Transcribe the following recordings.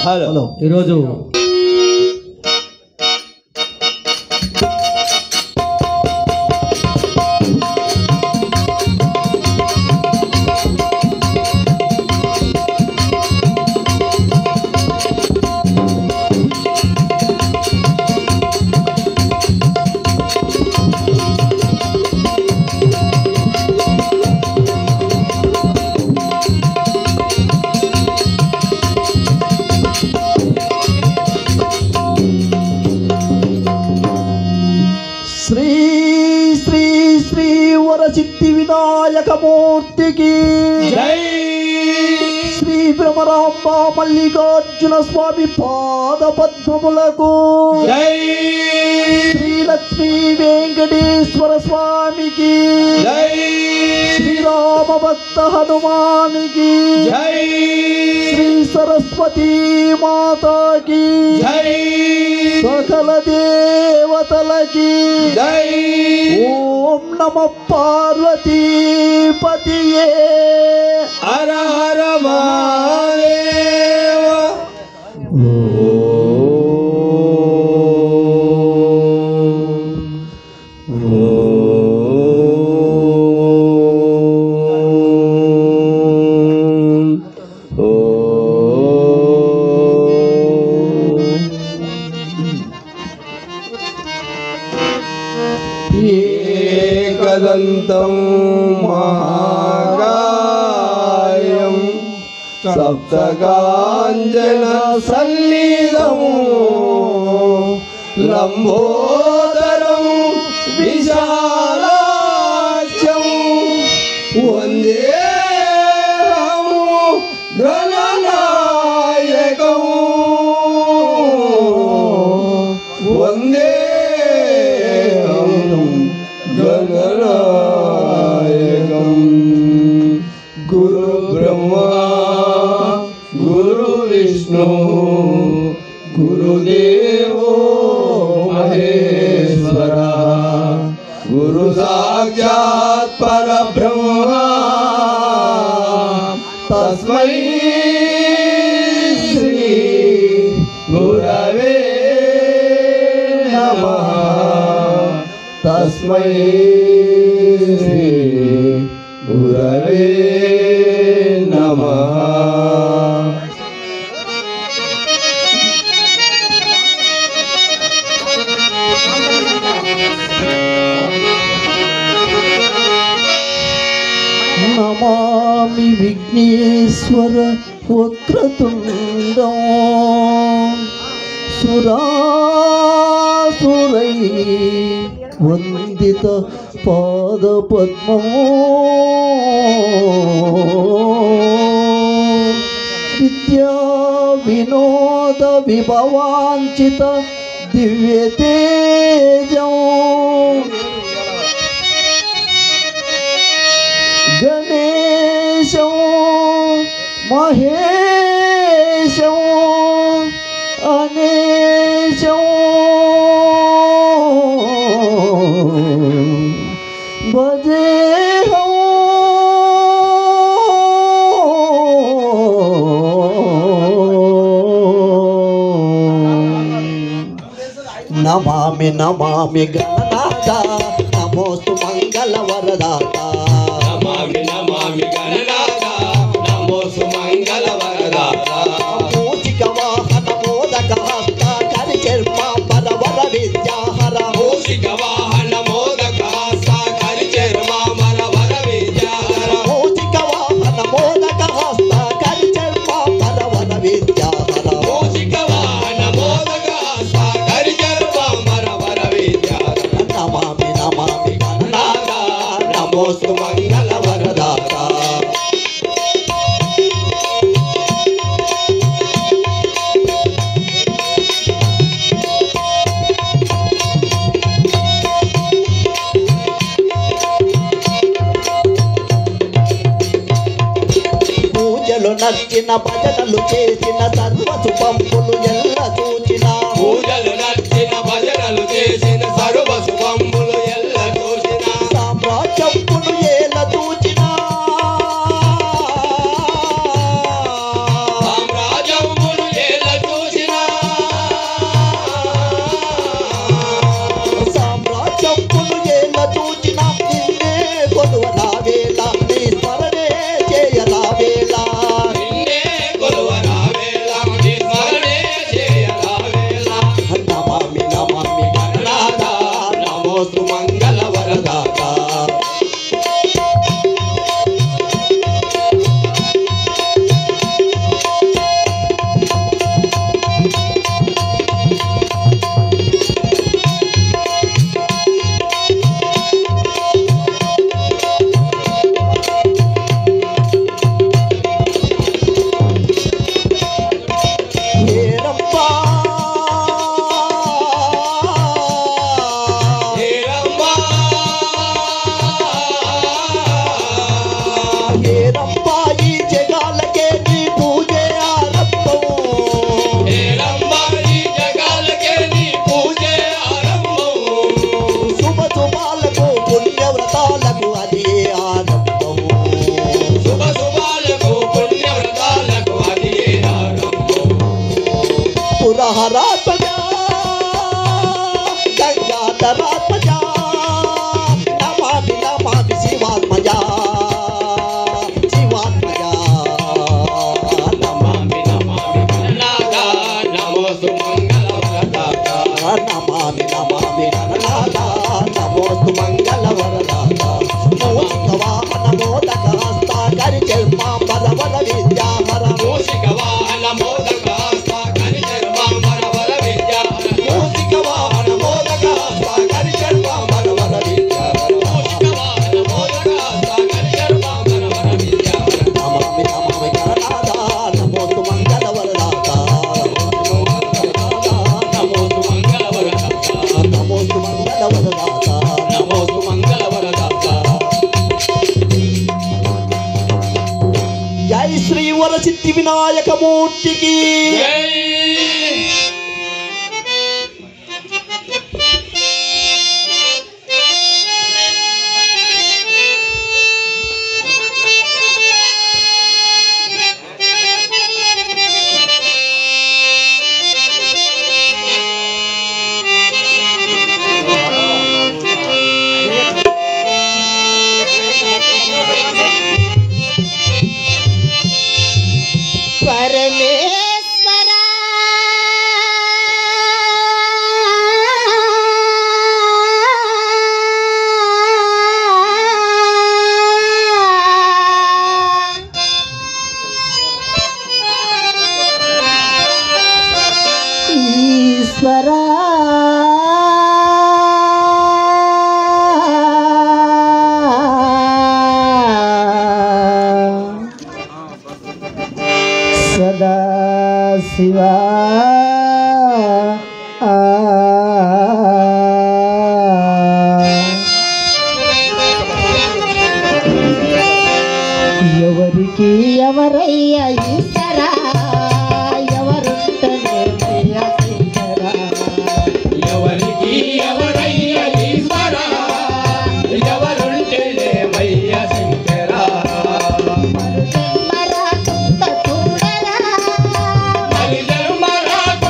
Hello ఈరోజు సిద్ధి వినాయక మూర్తికి జై. శ్రీ భ్రమరాంబ మల్లికార్జున స్వామి పాద పద్మములకు జై. శ్రీ లక్ష్మీ వెంకటేశ్వర స్వామికి జై. శ్రీరామ భక్త హనుమానికి జై. శ్రీ సరస్వతీ మాతాకి జై. సకల దేవతలకి జై. ఓం నమ పార్వతీ పతియే హర హర మహాదేవ. ఏకదంతం మహాకాయం సప్తకాంజన సన్నిధము లంబోదరం విశాలాక్షం వందేహము గణనాయకం వందేహం గణనాయకం. గురు బ్రహ్మా గురు విష్ణు గురుదేవో మహేశ్వర గురు సాక్షాత్ పరబ్రహ్మ తస్మై శ్రీ గురవే నమః. తస్మై శ్రీ గురవే నమః. నమామి విఘ్నేశ్వర వక్రతుండం సురాసురై వందిత పాద పద్మమో విద్యా వినోద విభవాంచిత దివ్య తేజం గణేశం మహేశం అనేశం భజేహం నమామి నమామి గణనాథ నమోస్తు మంగళ వరదాత. నమామి నమామి గణనాథ నమోస్తు మంగళ వరదాత. మూషిక వాహన మోదక హస్త కరిచర్మాంబర వర విద్యాహర. మూషిక వాహన మోదక హస్త కరిచర్మాంబర వర విద్యాహర. మూషిక వాహన మోదక హస్త కరిచర్మాంబర వర విద్యాహర. మూషిక వాహన మోదక హస్త కరిచర్మాంబర వర విద్యాహర. నమామి నమామి గణనాథ నమోస్తు మంగళ వరదాత. పూజలు నర్చిన భజనలు చేసిన సర్వ శుభంబులు ఎల్ల చూచిన. పూజలు నర్చిన భజనలు చేసిన సర్వ శుభంబులు ఎల్ల చూసిన. సామ్రాజ్యంబులు ఏల చూచిన. సామ్రాజ్యంబులు ఏల శంకరాత్మజ నమామి నమామి శివాత్మజ శివాత్మజ నమామి నమామి గణనాథ నమోస్తు మంగళవరదాత నమామి నమామి గణనాథ నమోస్తు మంగళవరదాత మూషిక వాహన మోదక హస్త కరి చర్మాంబర వర విద్యాహర మూషిక వాహన మోదక హస్త కరి చర్మాంబర వర విద్యాహర మూషిక వాహన మోదక హస్త కరి చర్మాంబర వర విద్యాహర మూషిక వాహన మోదక హస్త కరి చర్మాంబర వర విద్యాహర నమామి నమామి గణనాథ నమోస్తు మంగళవరదాత నమోస్తు మంగళవరదాత నమోస్తు మంగళవరదాత నమోస్తు మంగళవరదాత జై శ్రీ వరసిద్ధి వినాయక మూర్తికి జై పరమేశ్వర ఈశ్వర సదా శివా ఎవరికి ఎవరయ్యా ఈశ్వరా ఎవరుంటనే శంకరా ఎవరికి ఎవరయ్య ఈశ్వర ఎవరుంటేనే మయ్య శంకర మరా కుంత చూడరా మరి జన్మరాకుండ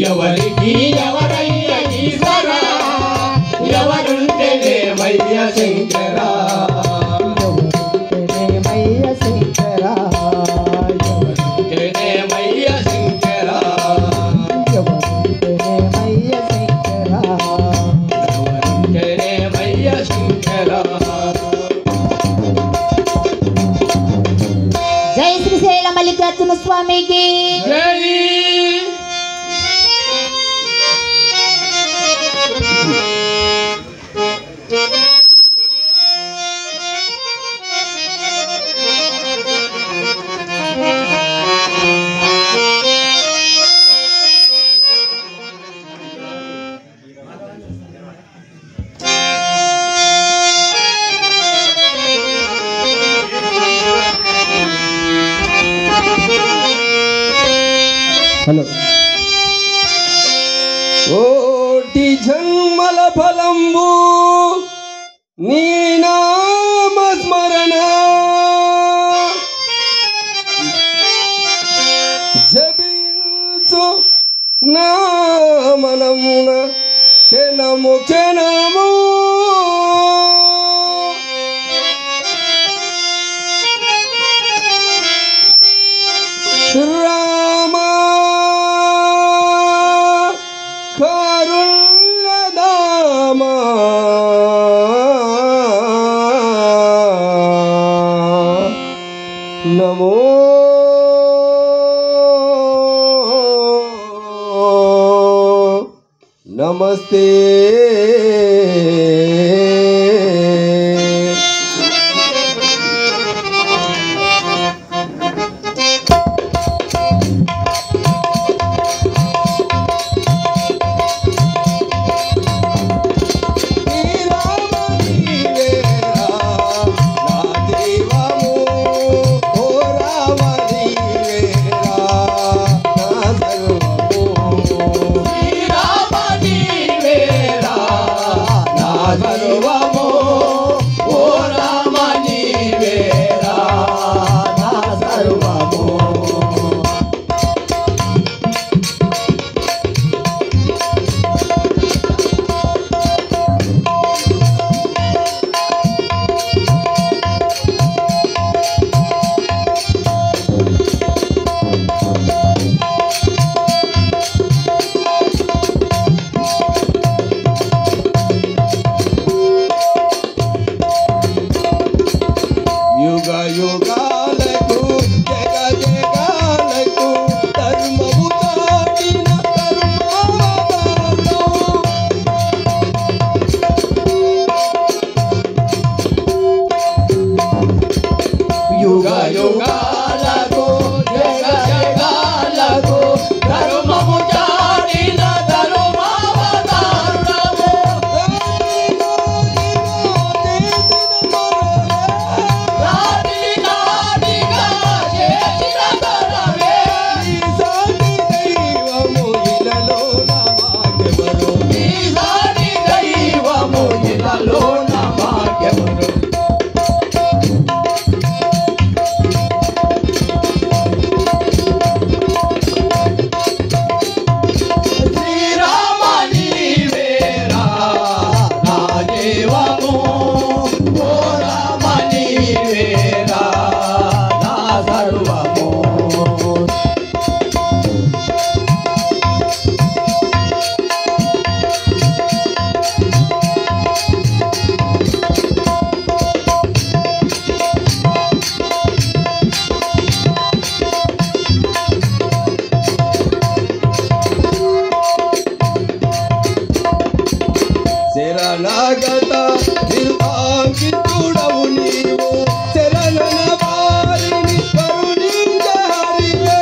ఎవరికి ఎవరయ్య ఈశ్వరా ఎవరుంటేనేమయ్య శంకరా ఎవరుంటేనేమయ్య శంకరా ఎవరుంటేనేమయ్య శంకరా ఎవరుంటేనేమయ్య శంకరా ఎవరుంటేనేమయ్య శంకరా. జై శ్రీశైల మల్లికార్జున స్వామికి జై. హలో కోటి జన్మల ఫలంబు నీ నామస్మరణ జపించు నా మనమున క్షణము క్షణము రామ కారుణ్యదామ నమో నమస్తే. యుగ యుగాలకు జగ జగాలకు ధర్మము చాటిన ధర్మావతారం. యుగ యుగాలకు జగ జగాలకు ధర్మము చాటిన ధర్మావతారము. శరణాగత నిర్వాంకితుడవు నీవు శరణన వారిని కరుణించహరివే.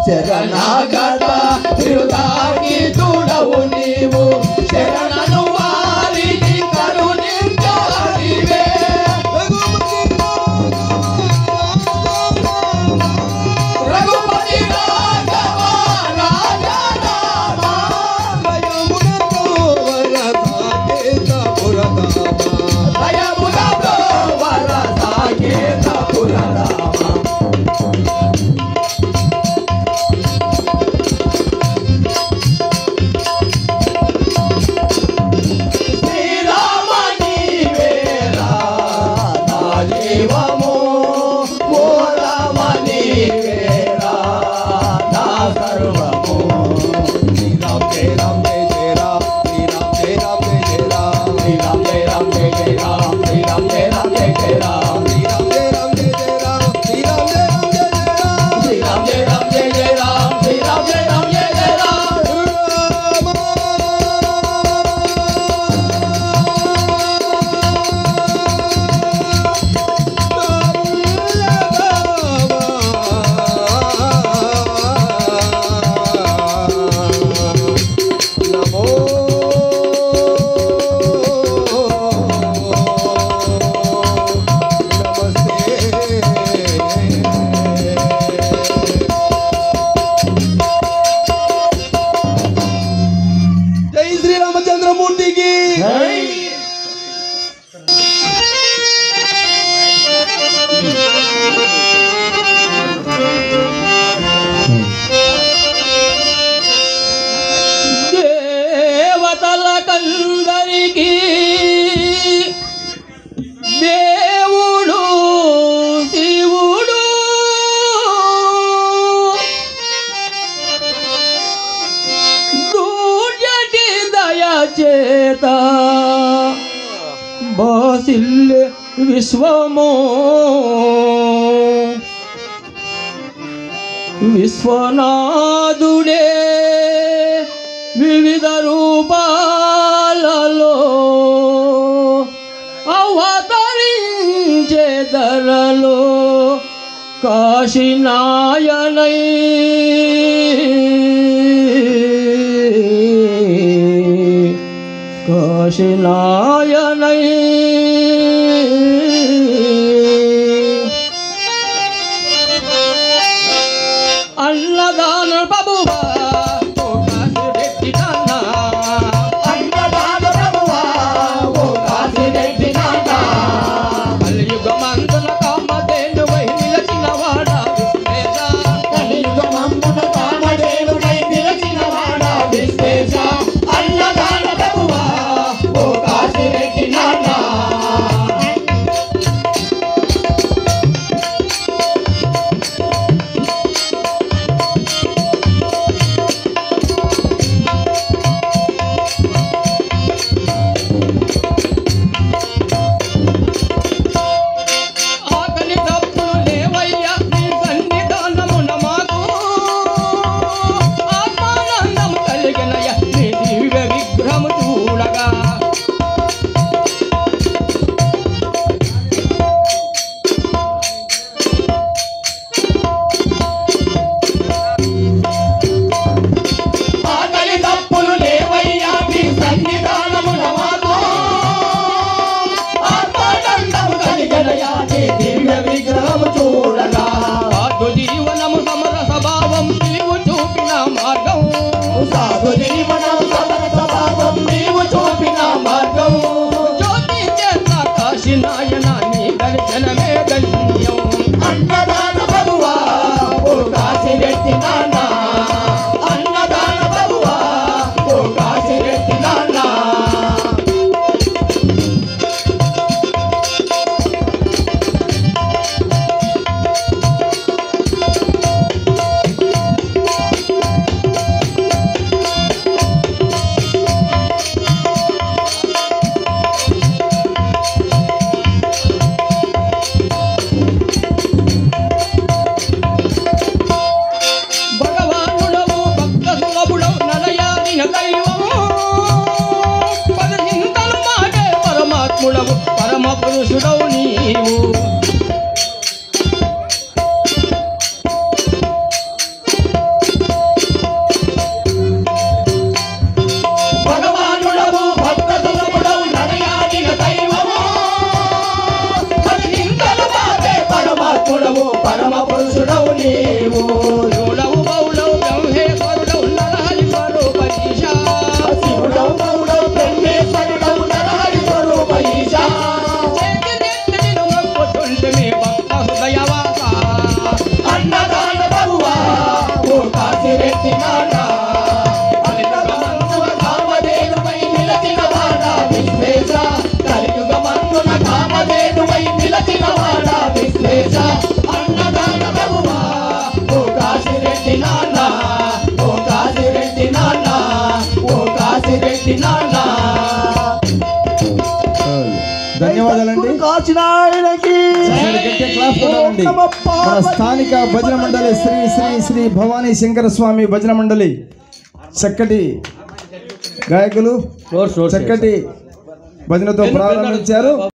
శరణాగత నిర్వాంకితుడవు నీవు శరణను వారిని కరుణించహరివే. దయములతో వరసాకేత విలసిల్లే విశ్వమో విశ్వనాథుడే వివిధ రూపాలలో అవతరించే ధరలో కాశీనాయనై కాశీనాయనై అన్నదాన ప్రభువా ఓ కాశీరెడ్డి నాన్న అన్నదాన ప్రభువా ఓ కాశీరెడ్డి నాన్న కలియుగమందున కామధేనువై నిలచినవాడా విశ్వేశ కలియుగమందున కామధేనువై నిలచినవాడా విశ్వేశ అన్నదాన ప్రభువా ఓ కాశీరెడ్డి నాన్న ఆకలి తప్పులు లేవయ్యా నీ సన్నిధానమున మాకు ఆత్మానందము కలిగినయ్యా నీ దివ్య విగ్రహము చూడగా ఆకలి తప్పులు లేవయ్యా నీ సన్నిధానమున మాకు ఆత్మానందము కలిగనయా నీ దివ్య విగ్రహము చూడగా సాధు జీవనము సమర స్వభావం నీవు చూపిన మార్గం సాధు జీవనం సమర స్వభావం నీవు చూపిన మార్గం జ్యోతి చేత కాశీనాయన నీ దర్శనమే ధన్యం అన్నదాన ప్రభువా ఓ కాశీరెడ్డి నాన్న అన్నదాన ప్రభువా ఓ కాశీరెడ్డి నాన్న భగవానుడవు భక్త సులభుడవు నలయాడిన దైవము పదహింతలు మాటే పరమాత్ముడవు పరమ పురుషుడవు నీవు భగవానుడవు భక్త సులభుడవు నడయాడిన దైవము పదింతలు మాటే పరమాత్ముడవు పరమ పురుషుడవు నీవు శివుడవు బౌడవు బ్రహ్మేశ్వరుడవు నరహరి స్వరూపీశ శివుడవు గౌడవు బ్రహ్మేశ్వరుడవు నరహరి స్వరూప ఈశా చేతినెత్తిన మొక్కుతుంటిమి భక్త హృదయవాస అన్నదాన ప్రభువా ఓ కాశీరెడ్డి నాన్న కలియుగమందున కామధేనువై నిలచినవాడా విశ్వేశ కలియుగమందున కామధేనువై నిలచినవాడా విశ్వేశ అన్నదాన ప్రభువా ఓ కాశీరెడ్డి నాన్న ఓ కాశీరెడ్డి నాన్న ఓ కాశీరెడ్డి నాన్న ధన్యవాదాలండి. ఒకసారి గట్టిగా క్లాస్ కొట్టాలండి. మన స్థానిక భజన మండలి శ్రీ శ్రీ శ్రీ భవానీ శంకర స్వామి భజన మండలి చక్కటి గాయకులు చక్కటి భజనతో ప్రారంభించారు.